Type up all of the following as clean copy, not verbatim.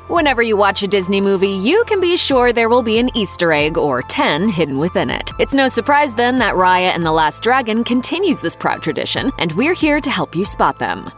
Whenever you watch a Disney movie, you can be sure there will be an Easter egg or 10 hidden within it. It's no surprise then that Raya and the Last Dragon continues this proud tradition, and we're here to help you spot them.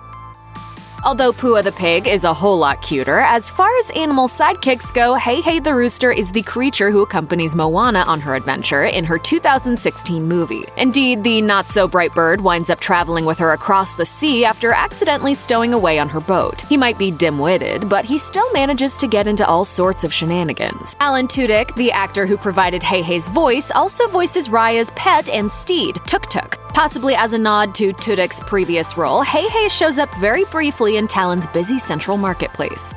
Although Pua the pig is a whole lot cuter, as far as animal sidekicks go, Heihei the rooster is the creature who accompanies Moana on her adventure in her 2016 movie. Indeed, the not-so-bright bird winds up traveling with her across the sea after accidentally stowing away on her boat. He might be dim-witted, but he still manages to get into all sorts of shenanigans. Alan Tudyk, the actor who provided Heihei's voice, also voices Raya's pet and steed, Tuk Tuk. Possibly as a nod to Tudyk's previous role, Heihei shows up very briefly in Talon's busy central marketplace.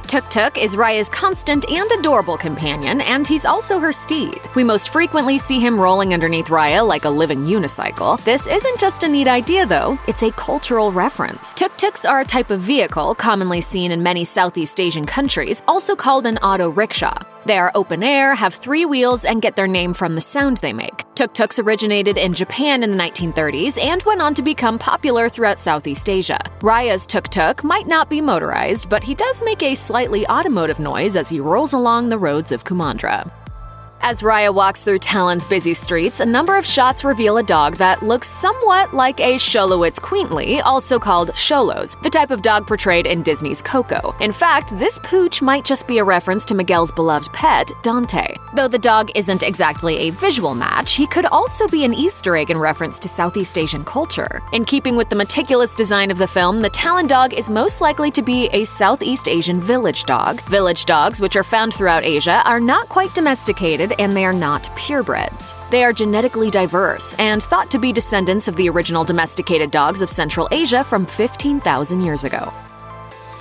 Tuk Tuk is Raya's constant and adorable companion, and he's also her steed. We most frequently see him rolling underneath Raya like a living unicycle. This isn't just a neat idea, though, it's a cultural reference. Tuk Tuks are a type of vehicle commonly seen in many Southeast Asian countries, also called an auto rickshaw. They are open air, have 3 wheels, and get their name from the sound they make. Tuk Tuks originated in Japan in the 1930s and went on to become popular throughout Southeast Asia. Raya's Tuk Tuk might not be motorized, but he does make a slightly automotive noise as he rolls along the roads of Kumandra. As Raya walks through Talon's busy streets, a number of shots reveal a dog that looks somewhat like a Xolowitz Queently, also called Xolos, the type of dog portrayed in Disney's Coco. In fact, this pooch might just be a reference to Miguel's beloved pet, Dante. Though the dog isn't exactly a visual match, he could also be an Easter egg in reference to Southeast Asian culture. In keeping with the meticulous design of the film, the Talon dog is most likely to be a Southeast Asian village dog. Village dogs, which are found throughout Asia, are not quite domesticated and they are not purebreds. They are genetically diverse and thought to be descendants of the original domesticated dogs of Central Asia from 15,000 years ago.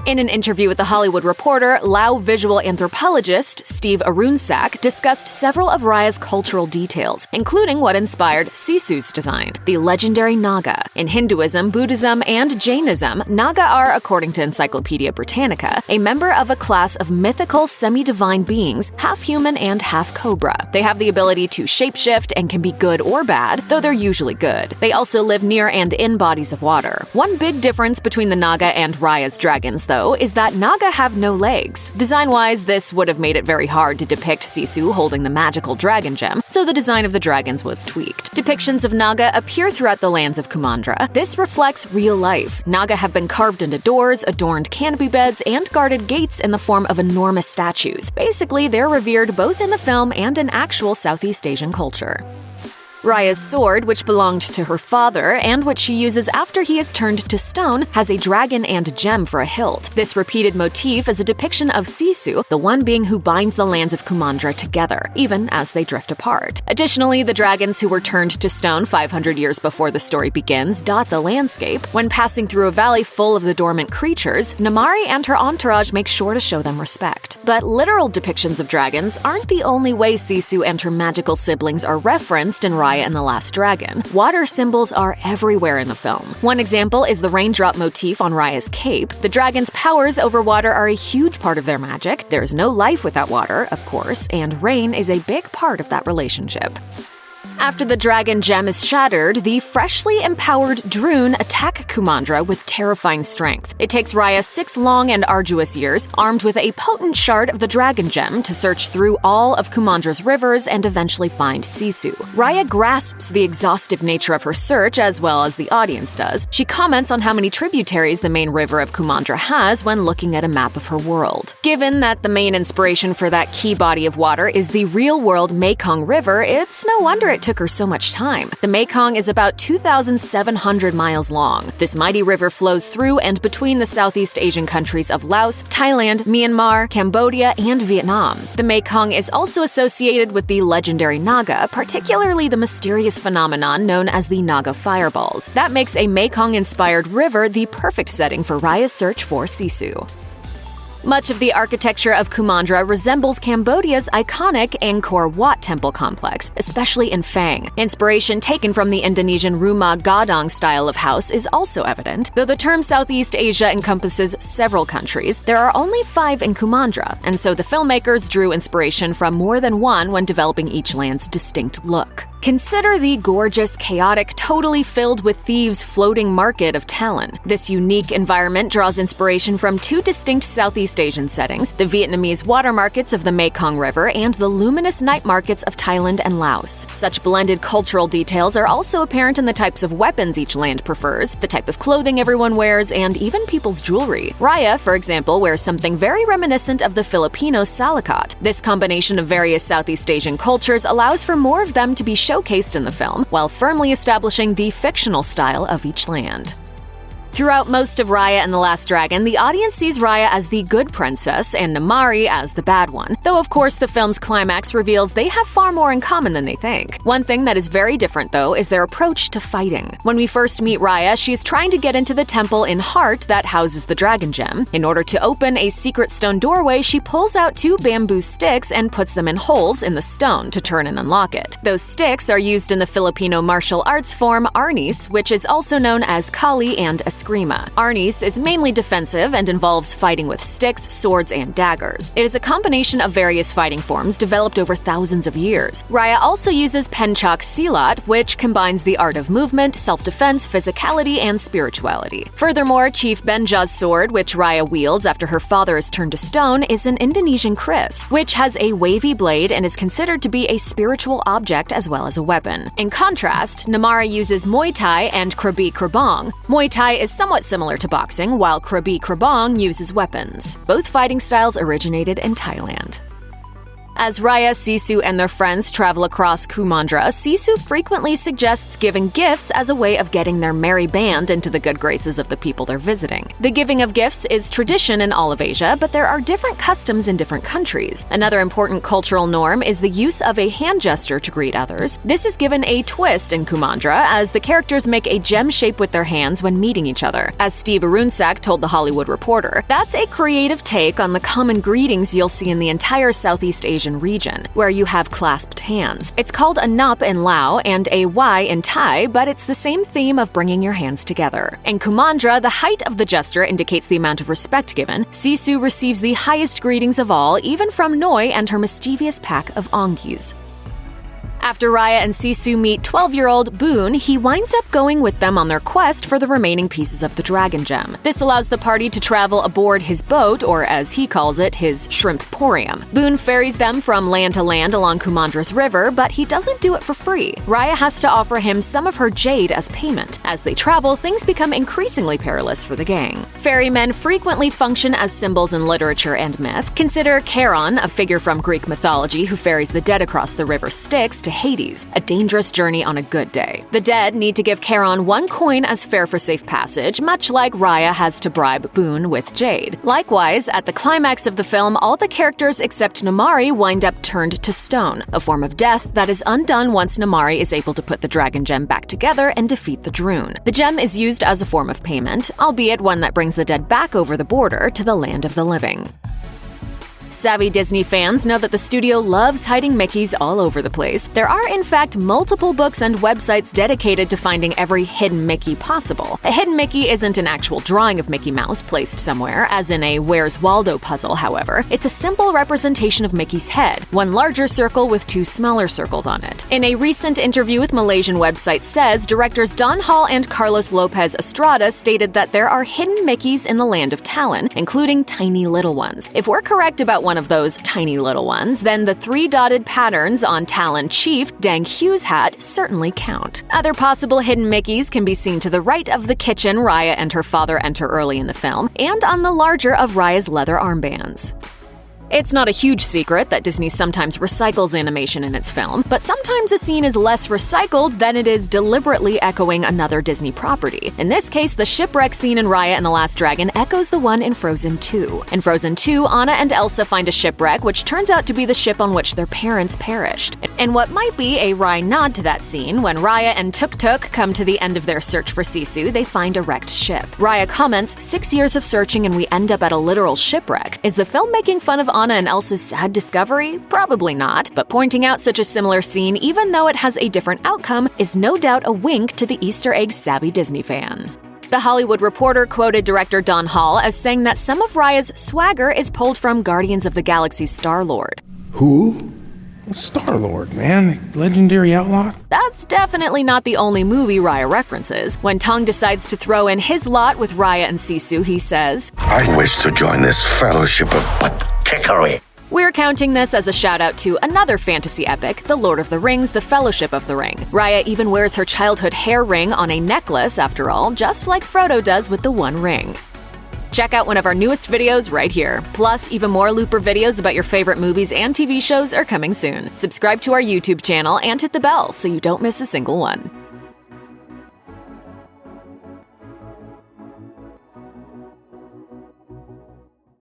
In an interview with The Hollywood Reporter, Lao visual anthropologist Steve Arunsak discussed several of Raya's cultural details, including what inspired Sisu's design, the legendary Naga. In Hinduism, Buddhism, and Jainism, Naga are, according to Encyclopedia Britannica, a member of a class of mythical semi-divine beings, half human and half cobra. They have the ability to shapeshift and can be good or bad, though they're usually good. They also live near and in bodies of water. One big difference between the Naga and Raya's dragons, though, is that Naga have no legs. Design-wise, this would have made it very hard to depict Sisu holding the magical dragon gem, so the design of the dragons was tweaked. Depictions of Naga appear throughout the lands of Kumandra. This reflects real life. Naga have been carved into doors, adorned canopy beds, and guarded gates in the form of enormous statues. Basically, they're revered both in the film and in actual Southeast Asian culture. Raya's sword, which belonged to her father and which she uses after he is turned to stone, has a dragon and gem for a hilt. This repeated motif is a depiction of Sisu, the one being who binds the lands of Kumandra together, even as they drift apart. Additionally, the dragons who were turned to stone 500 years before the story begins dot the landscape. When passing through a valley full of the dormant creatures, Namari and her entourage make sure to show them respect. But literal depictions of dragons aren't the only way Sisu and her magical siblings are referenced in Raya and the Last Dragon. Water symbols are everywhere in the film. One example is the raindrop motif on Raya's cape. The dragon's powers over water are a huge part of their magic. There's no life without water, of course, and rain is a big part of that relationship. After the dragon gem is shattered, the freshly empowered Droon attack Kumandra with terrifying strength. It takes Raya 6 long and arduous years, armed with a potent shard of the dragon gem, to search through all of Kumandra's rivers and eventually find Sisu. Raya grasps the exhaustive nature of her search as well as the audience does. She comments on how many tributaries the main river of Kumandra has when looking at a map of her world. Given that the main inspiration for that key body of water is the real-world Mekong River, it's no wonder it took her so much time. The Mekong is about 2,700 miles long. This mighty river flows through and between the Southeast Asian countries of Laos, Thailand, Myanmar, Cambodia, and Vietnam. The Mekong is also associated with the legendary Naga, particularly the mysterious phenomenon known as the Naga fireballs. That makes a Mekong-inspired river the perfect setting for Raya's search for Sisu. Much of the architecture of Kumandra resembles Cambodia's iconic Angkor Wat temple complex, especially in Phang. Inspiration taken from the Indonesian Rumah Gadang style of house is also evident. Though the term Southeast Asia encompasses several countries, there are only 5 in Kumandra, and so the filmmakers drew inspiration from more than one when developing each land's distinct look. Consider the gorgeous, chaotic, totally filled with thieves floating market of Talon. This unique environment draws inspiration from two distinct Southeast Asian settings, the Vietnamese water markets of the Mekong River and the luminous night markets of Thailand and Laos. Such blended cultural details are also apparent in the types of weapons each land prefers, the type of clothing everyone wears, and even people's jewelry. Raya, for example, wears something very reminiscent of the Filipino salakot. This combination of various Southeast Asian cultures allows for more of them to be showcased in the film, while firmly establishing the fictional style of each land. Throughout most of Raya and the Last Dragon, the audience sees Raya as the good princess and Namaari as the bad one, though of course the film's climax reveals they have far more in common than they think. One thing that is very different, though, is their approach to fighting. When we first meet Raya, she is trying to get into the temple in Heart that houses the dragon gem. In order to open a secret stone doorway, she pulls out two bamboo sticks and puts them in holes in the stone to turn and unlock it. Those sticks are used in the Filipino martial arts form arnis, which is also known as kali and eskrima. Arnis is mainly defensive and involves fighting with sticks, swords, and daggers. It is a combination of various fighting forms developed over thousands of years. Raya also uses penchak silat, which combines the art of movement, self-defense, physicality, and spirituality. Furthermore, Chief Benja's sword, which Raya wields after her father is turned to stone, is an Indonesian kris, which has a wavy blade and is considered to be a spiritual object as well as a weapon. In contrast, Namaari uses Muay Thai and Krabi Krabong. Muay Thai is somewhat similar to boxing, while Krabi Krabong uses weapons. Both fighting styles originated in Thailand. As Raya, Sisu, and their friends travel across Kumandra, Sisu frequently suggests giving gifts as a way of getting their merry band into the good graces of the people they're visiting. The giving of gifts is tradition in all of Asia, but there are different customs in different countries. Another important cultural norm is the use of a hand gesture to greet others. This is given a twist in Kumandra, as the characters make a gem shape with their hands when meeting each other. As Steve Arunsak told The Hollywood Reporter, that's a creative take on the common greetings you'll see in the entire Southeast Asian region, where you have clasped hands. It's called a nap in Lao and a Y in Thai, but it's the same theme of bringing your hands together. In Kumandra, the height of the gesture indicates the amount of respect given. Sisu receives the highest greetings of all, even from Noi and her mischievous pack of Ongis. After Raya and Sisu meet 12-year-old Boone, he winds up going with them on their quest for the remaining pieces of the dragon gem. This allows the party to travel aboard his boat, or as he calls it, his shrimporium. Boone ferries them from land to land along Kumandra's river, but he doesn't do it for free. Raya has to offer him some of her jade as payment. As they travel, things become increasingly perilous for the gang. Ferrymen frequently function as symbols in literature and myth. Consider Charon, a figure from Greek mythology who ferries the dead across the river Styx to Hades, a dangerous journey on a good day. The dead need to give Charon one coin as fare for safe passage, much like Raya has to bribe Boone with jade. Likewise, at the climax of the film, all the characters except Namaari wind up turned to stone, a form of death that is undone once Namaari is able to put the dragon gem back together and defeat the Droon. The gem is used as a form of payment, albeit one that brings the dead back over the border to the land of the living. Savvy Disney fans know that the studio loves hiding Mickeys all over the place. There are, in fact, multiple books and websites dedicated to finding every hidden Mickey possible. A hidden Mickey isn't an actual drawing of Mickey Mouse placed somewhere, as in a Where's Waldo puzzle, however. It's a simple representation of Mickey's head, one larger circle with two smaller circles on it. In a recent interview with Malaysian website Says, directors Don Hall and Carlos Lopez Estrada stated that there are hidden Mickeys in the land of Talon, including tiny little ones. If we're correct about one of those tiny little ones, then the three dotted patterns on Talon Chief Dang Hugh's hat certainly count. Other possible hidden Mickeys can be seen to the right of the kitchen Raya and her father enter early in the film, and on the larger of Raya's leather armbands. It's not a huge secret that Disney sometimes recycles animation in its film, but sometimes a scene is less recycled than it is deliberately echoing another Disney property. In this case, the shipwreck scene in Raya and the Last Dragon echoes the one in Frozen 2. In Frozen 2, Anna and Elsa find a shipwreck which turns out to be the ship on which their parents perished. In what might be a wry nod to that scene, when Raya and Tuk Tuk come to the end of their search for Sisu, they find a wrecked ship. Raya comments, 6 years of searching and we end up at a literal shipwreck. Is the film making fun of Anna and Elsa's sad discovery? Probably not, but pointing out such a similar scene, even though it has a different outcome, is no doubt a wink to the Easter egg savvy Disney fan. The Hollywood Reporter quoted director Don Hall as saying that some of Raya's swagger is pulled from Guardians of the Galaxy's Star-Lord. Who? Star-Lord, man. Legendary outlaw. That's definitely not the only movie Raya references. When Tong decides to throw in his lot with Raya and Sisu, he says, I wish to join this fellowship of butt-kickery. We're counting this as a shout-out to another fantasy epic, The Lord of the Rings, The Fellowship of the Ring. Raya even wears her childhood hair ring on a necklace, after all, just like Frodo does with the One Ring. Check out one of our newest videos right here. Plus, even more Looper videos about your favorite movies and TV shows are coming soon. Subscribe to our YouTube channel and hit the bell so you don't miss a single one.